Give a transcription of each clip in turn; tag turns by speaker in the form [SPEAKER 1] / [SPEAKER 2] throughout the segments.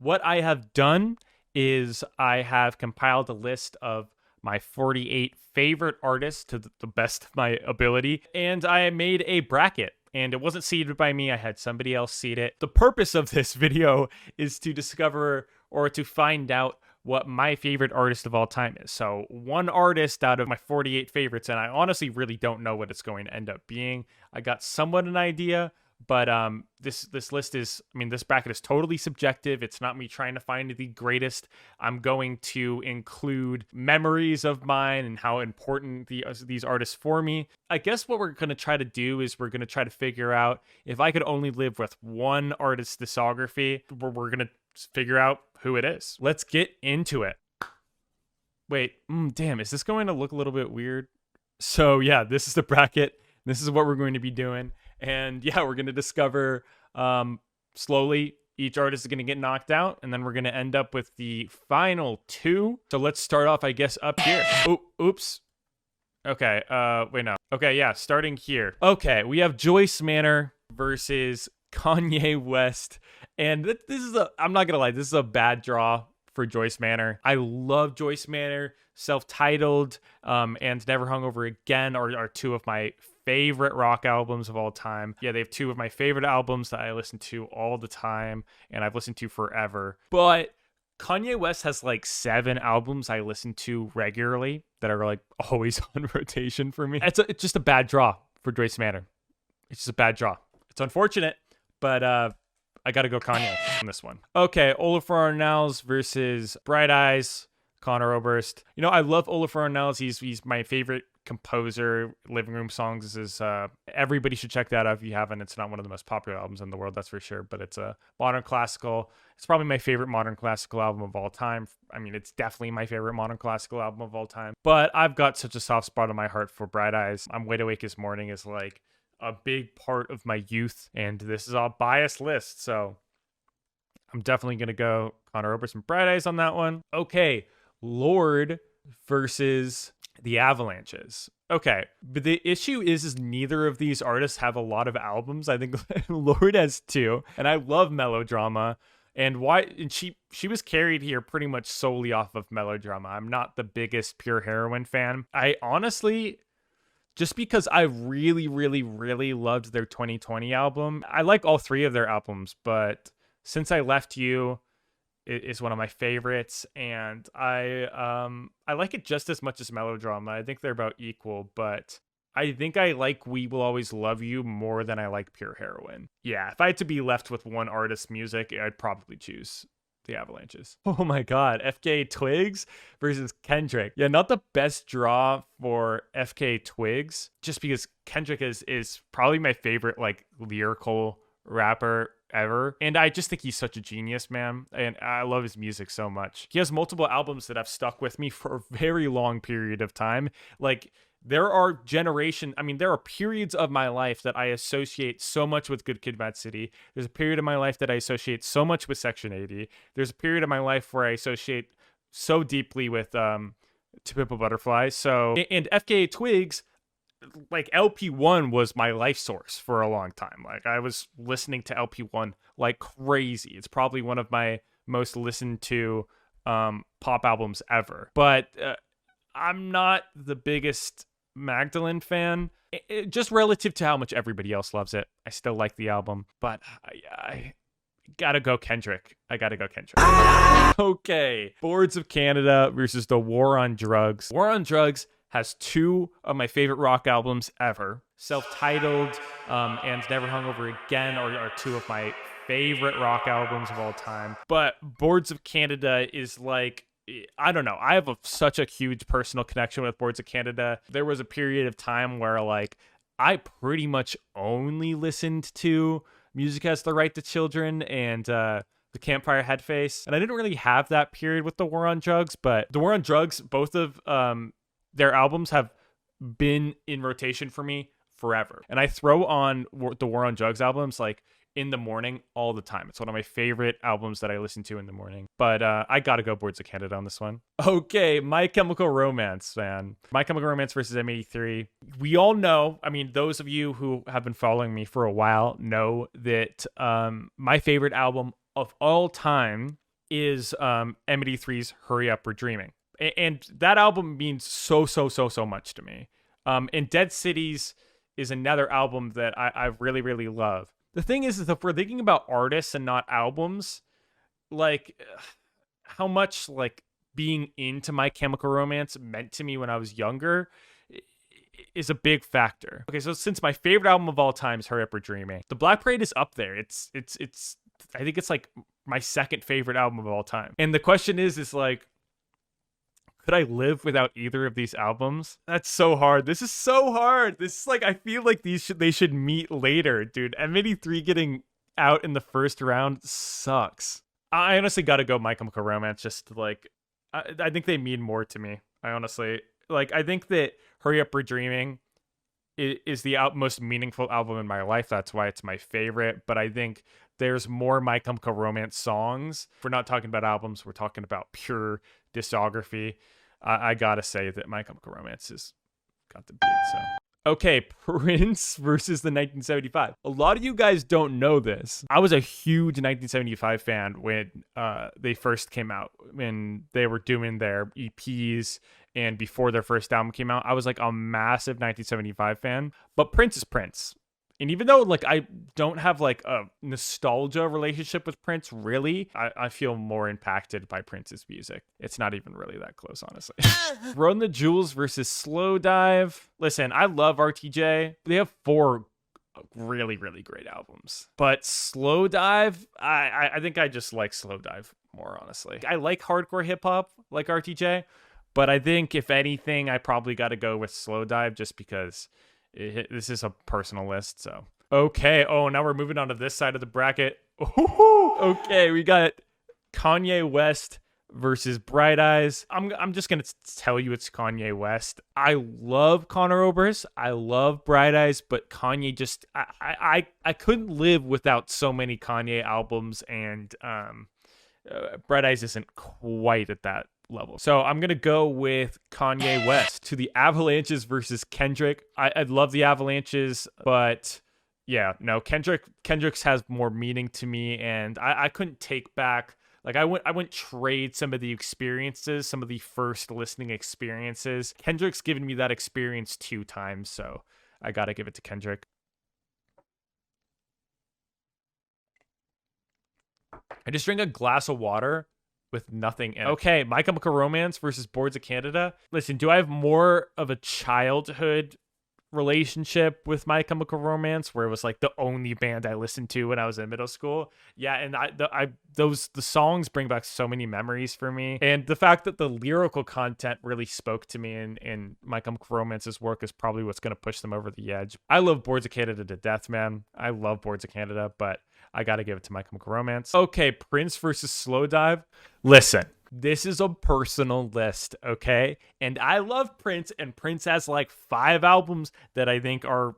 [SPEAKER 1] What I have done is I have compiled a list of my 48 favorite artists to the best of my ability, and I made a bracket. And it wasn't seeded by me, I had somebody else seed it. The purpose of this video is to discover or to find out what my favorite artist of all time is. So one artist out of my 48 favorites, and I honestly really don't know what it's going to end up being. I got somewhat an idea, but this list is, I mean, this bracket is totally subjective. It's not me trying to find the greatest. I'm going to include memories of mine and how important these artists for me. I guess what we're going to try to do is we're going to try to figure out if I could only live with one artist's discography, we're going to figure out who it is. Let's get into it. Wait, damn, is this going to look a little bit weird? So yeah, this is the bracket. This is what we're going to be doing. And yeah, we're going to discover slowly each artist is going to get knocked out, and then we're going to end up with the final two. So let's start off, I guess, up here. Oops. Okay, wait, no. Okay, yeah, starting here. Okay, we have Joyce Manor versus Kanye West. And this is I'm not going to lie, this is a bad draw for Joyce Manor. I love Joyce Manor. Self-Titled and Never Hungover Again are two of my favorite rock albums of all time. Yeah, they have two of my favorite albums that I listen to all the time and I've listened to forever. But Kanye West has like 7 albums I listen to regularly that are like always on rotation for me. It's just a bad draw for Joyce Manor. It's just a bad draw. It's unfortunate, but I got to go Kanye on this one. Okay, Olafur Arnalds versus Bright Eyes. Conor Oberst. You know, I love Olafur Arnalds. He's my favorite composer. Living Room Songs is everybody should check that out if you haven't. It's not one of the most popular albums in the world, that's for sure, but it's a modern classical. It's probably my favorite modern classical album of all time. I mean, it's definitely my favorite modern classical album of all time. But I've got such a soft spot in my heart for Bright Eyes. I'm Wide Awake This Morning is like a big part of my youth, and this is a biased list, so I'm definitely gonna go Conor Oberst and Bright Eyes on that one. Okay, Lorde versus the Avalanches. Okay, but the issue is neither of these artists have a lot of albums. I think Lorde has 2, and I love Melodrama. And she was carried here pretty much solely off of Melodrama. I'm not the biggest Pure Heroine fan. I honestly, just because I really, really, really loved their 2020 album. I like all 3 of their albums, but Since I Left You is one of my favorites, and I like it just as much as Melodrama. I think they're about equal, but I think I like We Will Always Love You more than I like Pure Heroine. Yeah, if I had to be left with one artist's music, I'd probably choose the Avalanches. Oh my god, FK Twigs versus Kendrick. Yeah, not the best draw for FK Twigs, just because Kendrick is probably my favorite like lyrical rapper ever, and I just think he's such a genius, man, and I love his music so much. He has multiple albums that have stuck with me for a very long period of time. Like, there are periods of my life that I associate so much with Good Kid, Mad City. There's a period of my life that I associate so much with Section 80. There's a period of my life where I associate so deeply with To Pimp a Butterfly. So, and FKA Twigs, like LP1 was my life source for a long time. Like, I was listening to LP1 like crazy. It's probably one of my most listened to pop albums ever. But I'm not the biggest Magdalene fan, just relative to how much everybody else loves it. I still like the album, but I gotta go Kendrick. Okay, Boards of Canada versus The War on Drugs. War on Drugs has 2 of my favorite rock albums ever. Self-Titled and Never Hungover Again are 2 of my favorite rock albums of all time. But Boards of Canada is like, I don't know. I have such a huge personal connection with Boards of Canada. There was a period of time where like I pretty much only listened to Music Has the Right to Children and The Campfire Headface. And I didn't really have that period with The War on Drugs, but The War on Drugs, both of their albums have been in rotation for me forever. And I throw on the War on Drugs albums like in the morning all the time. It's one of my favorite albums that I listen to in the morning. But I gotta go Boards of Canada on this one. Okay, My Chemical Romance, man. My Chemical Romance versus M83. We all know, I mean, those of you who have been following me for a while know that my favorite album of all time is M83's Hurry Up We're Dreaming. And that album means so much to me. And Dead Cities is another album that I really, really love. The thing is if we're thinking about artists and not albums, like how much like being into My Chemical Romance meant to me when I was younger is a big factor. Okay, so since my favorite album of all time is Hurry Up We're Dreaming, The Black Parade is up there. It's I think it's like my second favorite album of all time. And the question is like, could I live without either of these albums? That's so hard. This is so hard. This is like, I feel like they should meet later, dude. M83 getting out in the first round sucks. I honestly gotta go My Chemical Romance, just to like, I think they mean more to me. I honestly, like, I think that Hurry Up We're Dreaming is the most meaningful album in my life. That's why it's my favorite. But I think there's more My Chemical Romance songs. If we're not talking about albums, we're talking about pure discography. I gotta say that My Chemical Romance has got the beat. So okay, Prince versus the 1975. A lot of you guys don't know this. I was a huge 1975 fan when they first came out, when they were doing their EPs and before their first album came out. I was like a massive 1975 fan. But Prince is Prince. And even though like I don't have like a nostalgia relationship with Prince, really, I feel more impacted by Prince's music. It's not even really that close, honestly. Run the Jewels versus Slow Dive. Listen, I love RTJ. They have 4 really, really great albums. But Slow Dive, I think I just like Slow Dive more, honestly. I like hardcore hip hop like RTJ, but I think if anything, I probably got to go with Slow Dive just because this is a personal list. So okay, now we're moving on to this side of the bracket. Okay, we got Kanye West versus Bright Eyes. I'm just gonna tell you it's Kanye West. I love Conor Oberst, I love Bright Eyes, but Kanye just I couldn't live without so many Kanye albums, and Bright Eyes isn't quite at that level. So I'm gonna go with Kanye West. To the Avalanches versus Kendrick. I love the Avalanches, but yeah, no, Kendrick's has more meaning to me, and I couldn't take back, like I wouldn't trade some of the experiences, some of the first listening experiences. Kendrick's given me that experience 2 times, so I gotta give it to Kendrick. I just drank a glass of water with nothing in it. Okay, My Chemical Romance versus Boards of Canada. Listen, do I have more of a childhood relationship with My Chemical Romance, where it was like the only band I listened to when I was in middle school? Yeah, and the songs bring back so many memories for me. And the fact that the lyrical content really spoke to me in My Chemical Romance's work is probably what's going to push them over the edge. I love Boards of Canada to death, man. I love Boards of Canada, but I got to give it to My Chemical Romance. Okay, Prince versus Slow Dive. Listen, this is a personal list, okay? And I love Prince, and Prince has like 5 albums that I think are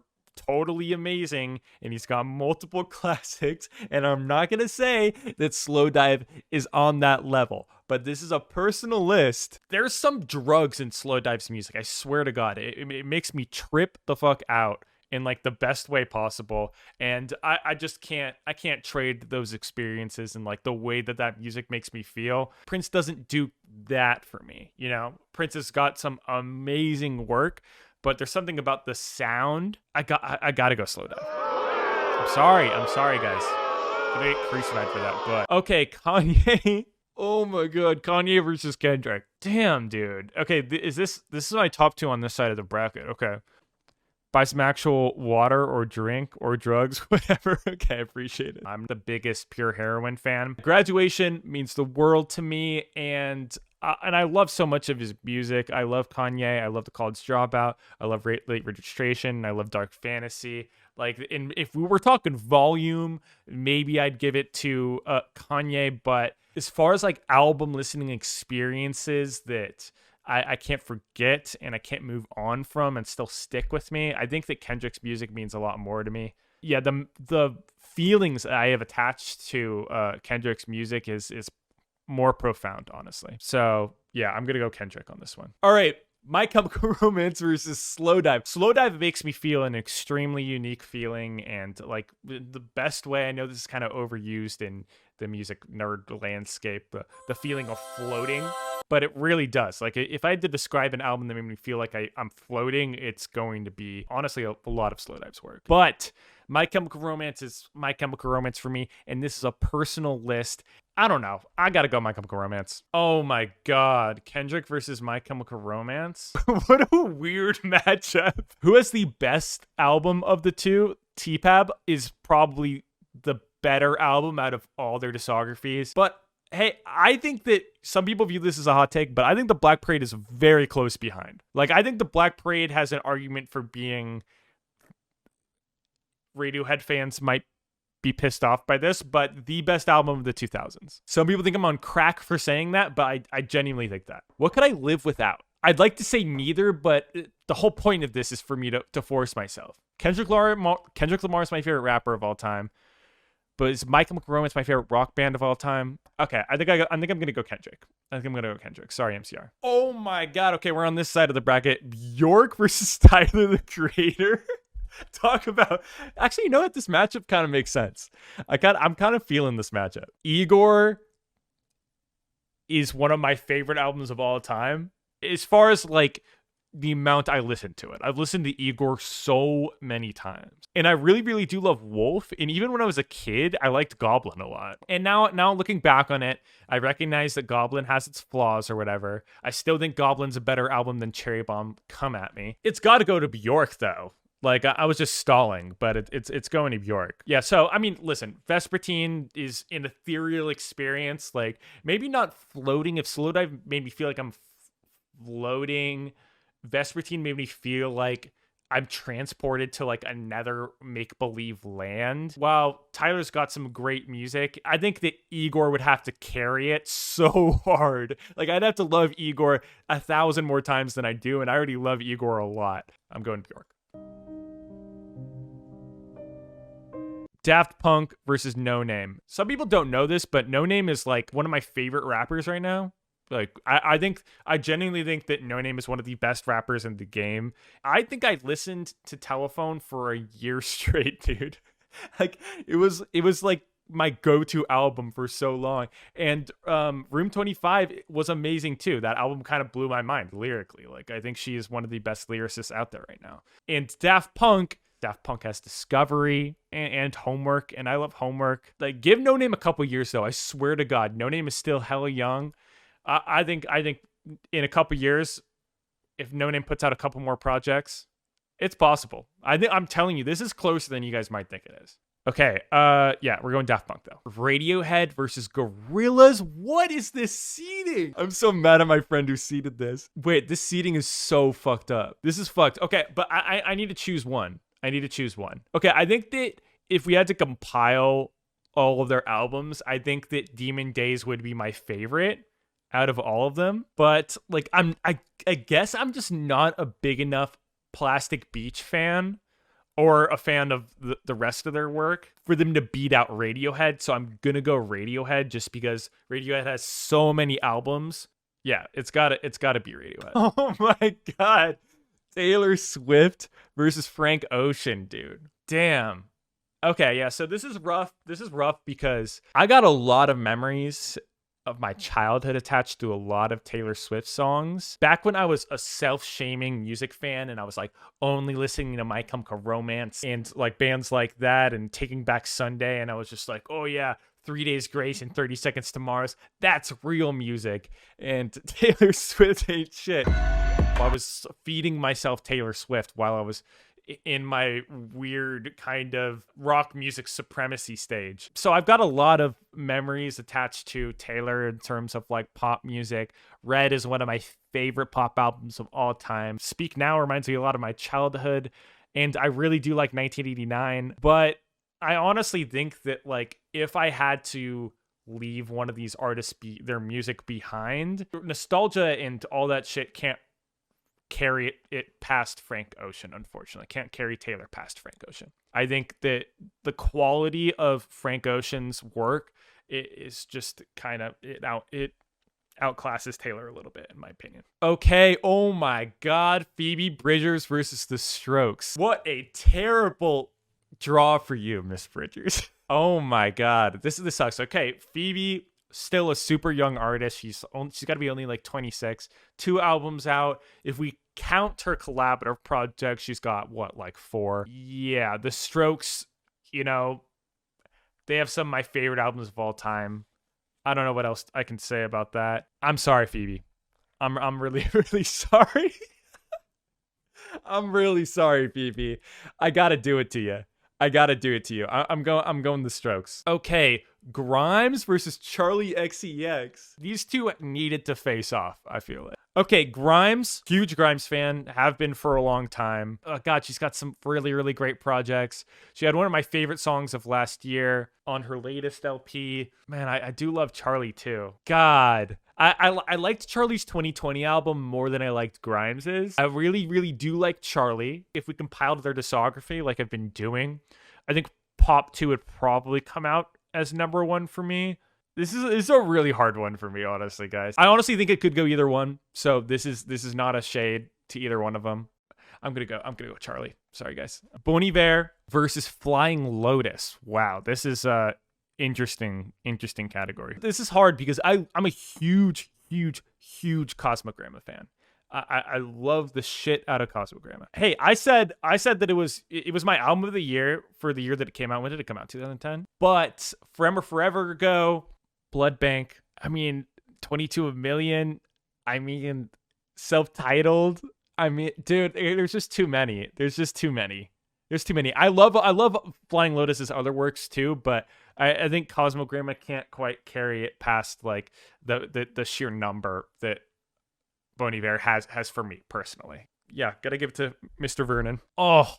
[SPEAKER 1] totally amazing, and he's got multiple classics, and I'm not going to say that Slow Dive is on that level, but this is a personal list. There's some drugs in Slow Dive's music, I swear to God. It makes me trip the fuck out in like the best way possible, and I just can't trade those experiences and like the way that music makes me feel. Prince doesn't do that for me, you know. Prince has got some amazing work, but there's something about the sound. I gotta go Slow Dive. I'm sorry guys, I'm gonna get crucified for that. But okay, Kanye. Oh my god, Kanye versus Kendrick. Damn, dude. Okay, this is my top 2 on this side of the bracket. Okay, buy some actual water or drink or drugs, whatever. Okay, I appreciate it. I'm the biggest Pure Heroin fan. Graduation means the world to me, and I love so much of his music. I love Kanye. I love The College Dropout. I love Late Registration. I love Dark Fantasy. Like, if we were talking volume, maybe I'd give it to Kanye. But as far as like album listening experiences that I can't forget and I can't move on from and still stick with me, I think that Kendrick's music means a lot more to me. Yeah, the feelings I have attached to Kendrick's music is more profound, honestly. So yeah, I'm gonna go Kendrick on this one. All right, My Chemical Romance versus Slow Dive. Slow Dive makes me feel an extremely unique feeling, and like the best way, I know this is kind of overused in the music nerd landscape, the feeling of floating. But it really does. Like, if I had to describe an album that made me feel like I'm floating, it's going to be, honestly, a lot of Slow Dive's work. But My Chemical Romance is My Chemical Romance for me, and this is a personal list. I don't know. I gotta go My Chemical Romance. Oh my god. Kendrick versus My Chemical Romance? What a weird matchup. Who has the best album of the two? T-Pab is probably the better album out of all their discographies. But hey, I think that some people view this as a hot take, but I think the Black Parade is very close behind. Like, I think the Black Parade has an argument for being... Radiohead fans might be pissed off by this, but the best album of the 2000s. Some people think I'm on crack for saying that, but I genuinely think that. What could I live without? I'd like to say neither, but the whole point of this is for me to force myself. Kendrick Lamar is my favorite rapper of all time. But is My Chemical Romance my favorite rock band of all time? Okay, I think I'm gonna go Kendrick. Sorry, MCR. Oh my god. Okay, we're on this side of the bracket. Bjork versus Tyler the Creator. Talk about. Actually, you know what? This matchup kind of makes sense. I'm kind of feeling this matchup. Igor is one of my favorite albums of all time. As far as like the amount I listen to it. I've listened to Igor so many times. And I really, really do love Wolf. And even when I was a kid, I liked Goblin a lot. And now looking back on it, I recognize that Goblin has its flaws or whatever. I still think Goblin's a better album than Cherry Bomb. Come at me. It's got to go to Bjork, though. Like, I was just stalling, but it's going to Bjork. Yeah, so, I mean, listen, Vespertine is an ethereal experience. Like, maybe not floating. If Slow Dive made me feel like I'm floating... Vespertine made me feel like I'm transported to like another make-believe land. While Tyler's got some great music, I think that Igor would have to carry it so hard. Like, I'd have to love Igor 1,000 more times than I do, and I already love Igor a lot. I'm going Bjork. Daft Punk versus No Name. Some people don't know this, but No Name is like one of my favorite rappers right now. Like, I genuinely think that No Name is one of the best rappers in the game. I think I listened to Telephone for a year straight, dude. Like, it was like my go-to album for so long. And Room 25 was amazing too. That album kind of blew my mind lyrically. Like, I think she is one of the best lyricists out there right now. And Daft Punk has Discovery and Homework, and I love Homework. Like, give No Name a couple years though. I swear to God, No Name is still hella young. I think in a couple years, if No Name puts out a couple more projects, it's possible. I'm telling you, this is closer than you guys might think it is. Okay, yeah, we're going Daft Punk though. Radiohead versus Gorillaz. What is this seeding? I'm so mad at my friend who seeded this. Wait, this seeding is so fucked up. This is fucked. Okay, but I need to choose one. Okay, I think that if we had to compile all of their albums, I think that Demon Days would be my favorite out of all of them. But like, I guess I'm just not a big enough Plastic Beach fan or a fan of the rest of their work for them to beat out Radiohead. So I'm gonna go Radiohead just because Radiohead has so many albums. Yeah, it's gotta be Radiohead. Oh my god. Taylor Swift versus Frank Ocean, dude. Damn. Okay, yeah, so this is rough. This is rough because I got a lot of memories of my childhood attached to a lot of Taylor Swift songs. Back when I was a self-shaming music fan and I was like only listening to My Chemical Romance and like bands like that and Taking Back Sunday, and I was just like, oh yeah, 3 Days Grace and 30 Seconds to Mars, that's real music. And Taylor Swift ain't shit. I was feeding myself Taylor Swift while I was in my weird kind of rock music supremacy stage. So I've got a lot of memories attached to Taylor in terms of like pop music. Red is one of my favorite pop albums of all time. Speak Now reminds me a lot of my childhood, and I really do like 1989. But I honestly think that like if I had to leave one of these artists their music behind, nostalgia and all that shit can't carry it past Frank Ocean, unfortunately. Can't carry Taylor past Frank Ocean. I think that the quality of Frank Ocean's work is just kind of it outclasses Taylor a little bit, in my opinion. Okay, oh my god, Phoebe Bridgers versus The Strokes. What a terrible draw for you, Miss Bridgers. Oh my God, this sucks. Okay, Phoebe, still a super young artist. She's got to be only like 26. 2 albums out. If we count her collaborative projects, she's got what, like 4? Yeah, The Strokes. You know, they have some of my favorite albums of all time. I don't know what else I can say about that. I'm sorry, Phoebe. I'm really really sorry. I'm really sorry, Phoebe. I gotta do it to you. I'm going The Strokes. Okay, Grimes versus Charlie Xcx. These two needed to face off, I feel it. Okay, Grimes, huge Grimes fan, have been for a long time. Oh God, she's got some really, really great projects. She had one of my favorite songs of last year on her latest LP. Man, I do love Charlie too. God. I liked Charlie's 2020 album more than I liked Grimes's. I really, really do like Charlie. If we compiled their discography like I've been doing, I think Pop 2 would probably come out as number 1 for me. This is a really hard one for me, honestly, guys. I honestly think it could go either one. So this is not a shade to either one of them. I'm gonna go Charlie. Sorry, guys. Bony versus Flying Lotus. Wow, this is interesting category. This is hard because I'm a huge Cosmogramma fan. I love the shit out of Cosmogramma. Hey, I said that it was my album of the year for the year that it came out. When did it come out? 2010. But Forever Ago, Blood Bank. I mean, 22 a Million. I mean, Self-Titled. I mean, dude, there's just too many. There's too many. I love Flying Lotus's other works too, but I think Cosmogramma can't quite carry it past like the sheer number that Bon Iver has for me personally. Yeah, gotta give it to Mr. Vernon. Oh,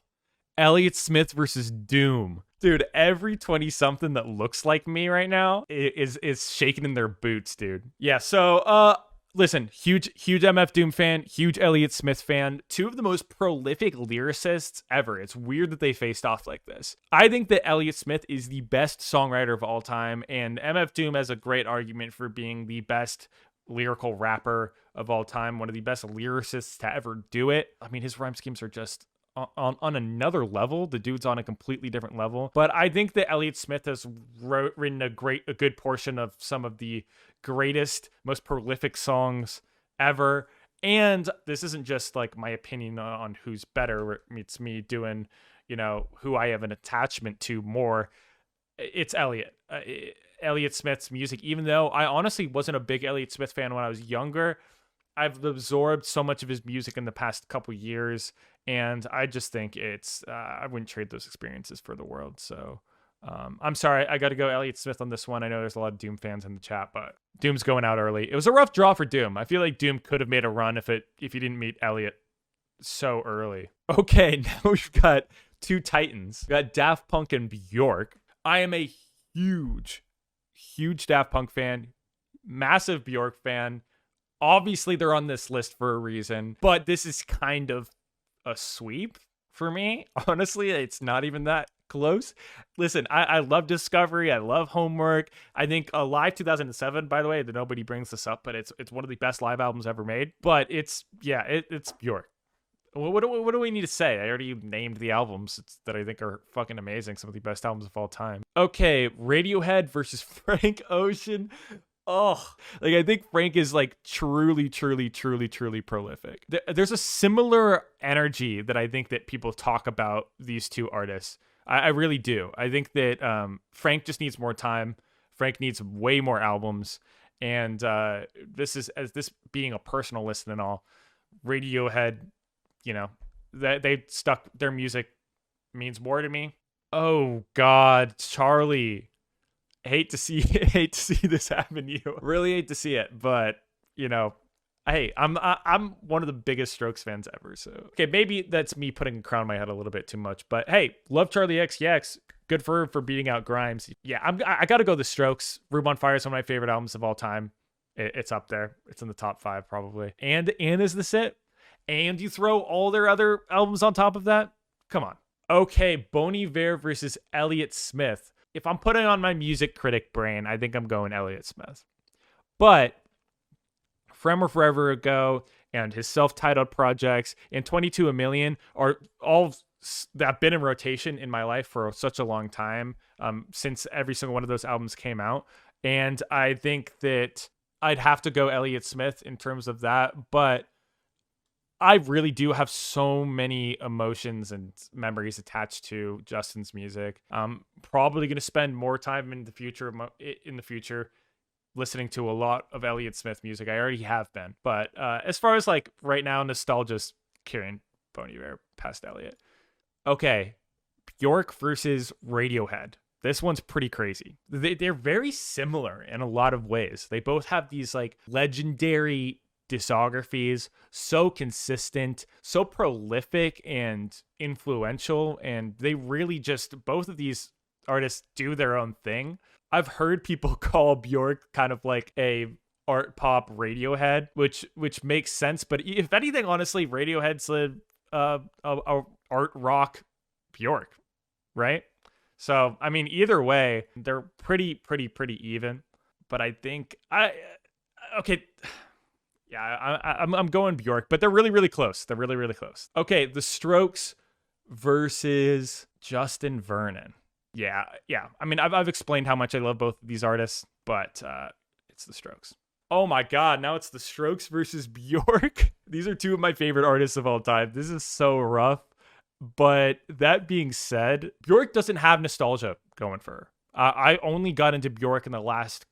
[SPEAKER 1] Elliot Smith versus Doom. Dude, every 20-something that looks like me right now is shaking in their boots, dude. Yeah, so listen, huge MF Doom fan, huge Elliot Smith fan, 2 of the most prolific lyricists ever. It's weird that they faced off like this. I think that Elliot Smith is the best songwriter of all time, and MF Doom has a great argument for being the best lyrical rapper of all time, one of the best lyricists to ever do it. I mean, his rhyme schemes are just on another level. The dude's on a completely different level. But I think that Elliot Smith has written a good portion of some of the greatest, most prolific songs ever. And this isn't just like my opinion on who's better. It's me doing, who I have an attachment to more. It's Elliot. Elliot Smith's music, even though I honestly wasn't a big Elliot Smith fan when I was younger, I've absorbed so much of his music in the past couple years, and I just think it's I wouldn't trade those experiences for the world. So I'm sorry, I got to go Elliot Smith on this one. I know there's a lot of Doom fans in the chat, but Doom's going out early. It was a rough draw for Doom. I feel like Doom could have made a run if he didn't meet Elliot so early. Okay, now we've got 2 titans. We got Daft Punk and Bjork. I am a huge Daft Punk fan, massive Bjork fan. Obviously, they're on this list for a reason, but this is kind of a sweep for me. Honestly, it's not even that close. Listen, I love Discovery. I love Homework. I think Live 2007, by the way, that nobody brings this up, but it's one of the best live albums ever made. But it's Bjork. What do we need to say? I already named the albums that I think are fucking amazing. Some of the best albums of all time. Okay, Radiohead versus Frank Ocean. Oh, like I think Frank is like truly prolific. There's a similar energy that I think that people talk about these 2 artists. I really do. I think that Frank just needs more time. Frank needs way more albums. And this being a personal list and all, Radiohead, they stuck, their music means more to me. Oh God, Charlie. Hate to see this happen to you. Really hate to see it, but hey, I'm one of the biggest Strokes fans ever. So okay, maybe that's me putting a crown on my head a little bit too much, but hey, love Charlie Xcx. Good for her for beating out Grimes. Yeah, I got to go The Strokes. Room on Fire is one of my favorite albums of all time. It's up there. It's in the top 5 probably. And is this it? And you throw all their other albums on top of that? Come on. Okay, Bon Iver versus Elliot Smith. If I'm putting on my music critic brain, I think I'm going Elliot Smith. But Forever Ago and his self-titled projects and 22 a Million are all that have been in rotation in my life for such a long time, since every single one of those albums came out. And I think that I'd have to go Elliot Smith in terms of that, but I really do have so many emotions and memories attached to Justin's music. I'm probably going to spend more time in the future listening to a lot of Elliot Smith music. I already have been, but as far as like right now, nostalgia's carrying Bony Bear past Elliot. Okay, Bjork versus Radiohead. This one's pretty crazy. They're very similar in a lot of ways. They both have these like legendary discographies, so consistent, so prolific and influential, and they really just, both of these artists do their own thing. I've heard people call Bjork kind of like a art pop Radiohead, which makes sense, but if anything, honestly, Radiohead's a art rock Bjork, right? So I mean, either way, they're pretty even. But I think okay. Yeah, I'm going Bjork, but they're really close. They're really close. Okay, The Strokes versus Justin Vernon. Yeah. I mean, I've explained how much I love both of these artists, but it's The Strokes. Oh my God, now it's The Strokes versus Bjork. These are two of my favorite artists of all time. This is so rough. But that being said, Bjork doesn't have nostalgia going for her. I only got into Bjork in the last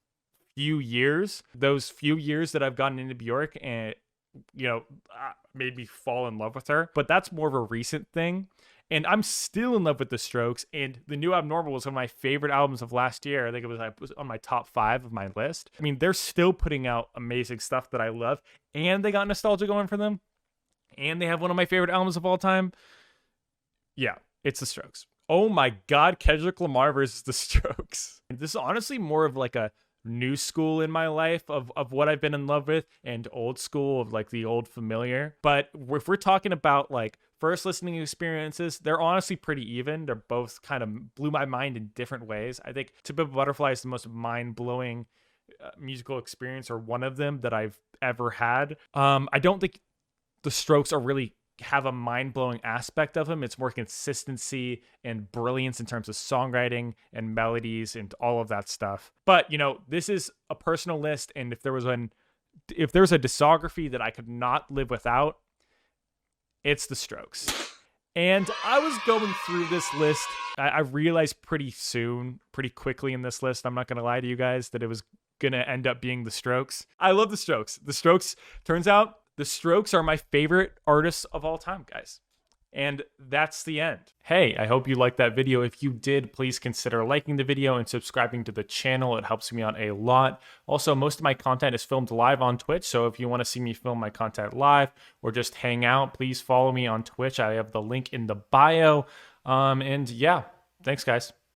[SPEAKER 1] few years. Those few years that I've gotten into Bjork and, made me fall in love with her. But that's more of a recent thing. And I'm still in love with The Strokes. And The New Abnormal was one of my favorite albums of last year. I think it was on my top 5 of my list. I mean, they're still putting out amazing stuff that I love. And they got nostalgia going for them. And they have one of my favorite albums of all time. Yeah, it's The Strokes. Oh my God, Kendrick Lamar versus The Strokes. This is honestly more of like a new school in my life of what I've been in love with, and old school of like the old familiar. But if we're talking about like first listening experiences, they're honestly pretty even. They're both kind of blew my mind in different ways. I think To Pimp a Butterfly is the most mind-blowing musical experience, or one of them, that I've ever had. I don't think The Strokes are really have a mind-blowing aspect of them. It's more consistency and brilliance in terms of songwriting and melodies and all of that stuff. But this is a personal list, and if there was a discography that I could not live without, it's The Strokes. And I was going through this list. I realized pretty quickly in this list, I'm not gonna lie to you guys, that it was gonna end up being The Strokes. I love The Strokes. The Strokes, turns out, The Strokes are my favorite artists of all time, guys. And that's the end. Hey, I hope you liked that video. If you did, please consider liking the video and subscribing to the channel. It helps me out a lot. Also, most of my content is filmed live on Twitch, so if you want to see me film my content live or just hang out, please follow me on Twitch. I have the link in the bio. And yeah, thanks, guys.